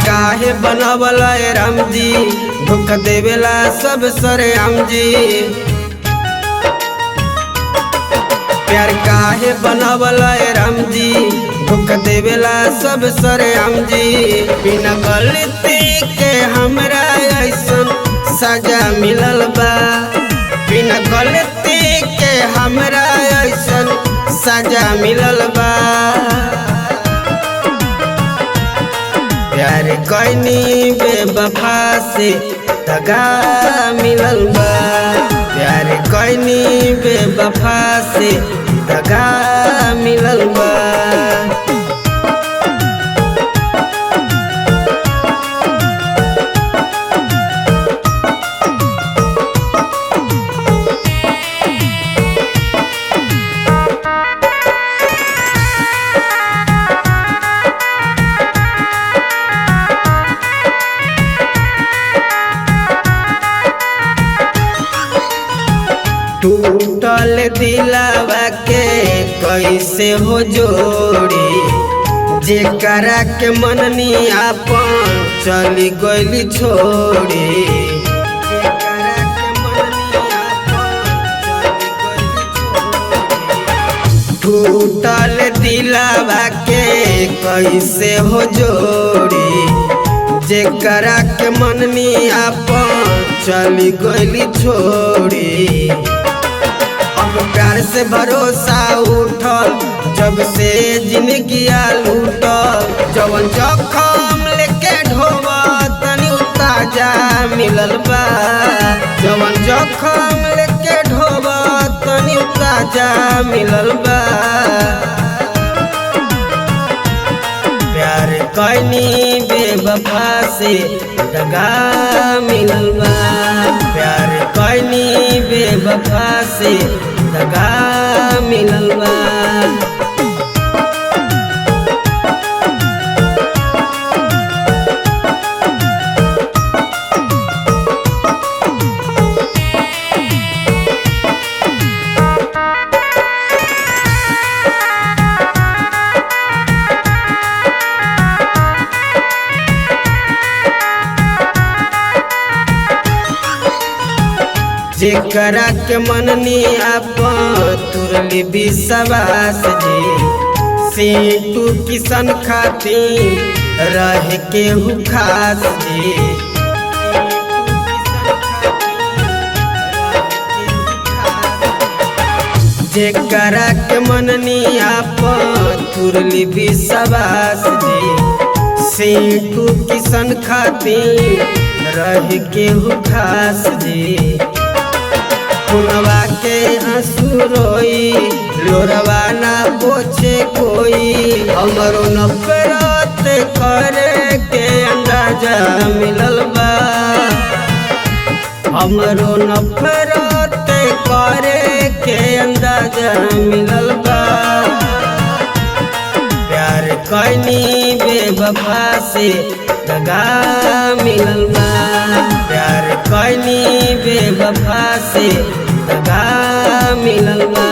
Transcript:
काहे बनावल राम जी, धोखा देवेला सब सरे आम जी। प्यार काहे बनावल राम जी, धोखा देवेला सब सरे आम जी। बिना गलती के हमरा ऐसन सजा मिलल बा, बिना गलती के हमरा ऐसन सजा मिलल बा। प्यार कैनी बेवफा से दगा मिलल बा, प्यार कैनी बेवफा से दगा मिलल बा। टूटल दिलवा के कैसे हो जोड़ी, जेकरा के मननी आपन चली गइली छोड़ी। जेकरा के मननी आपन चली गइली छोड़ी। टूटल दिलवा के कैसे हो जोड़ी, जेकरा के मननी आपन चली गइली छोड़ी। प्यार से भरोसा उठल जब से जिंदगिया लूटल, जवन जखम लेके ढोवा तनी ताजा मिलल बा, जवन जखम लेके ढोवा तनी ताजा मिलल बा। प्यार कैनी बेवफा से दगा मिलल बा, प्यार कैनी बेवफा से दगा मिलल बा। जेकरा के मननी आपन तुरली विश्वास जी, सीटू किसन खातिर रह के हु खास जी। जेकरा के मननी आपन तुरली विश्वास जी, सीटू किसन खातिर रह के हु खास जी। खुनवा के आंसू रोई लोरवा ना पोछे कोई, हमरो नफरत करे के अंदाजा मिलल बा, हमरो नफरत करे के अंदाजा मिलल बा। प्यार कैनी बेवफा से दगा मिलल बा, प्यार कैनी बेवफा से दगा मिलल बा।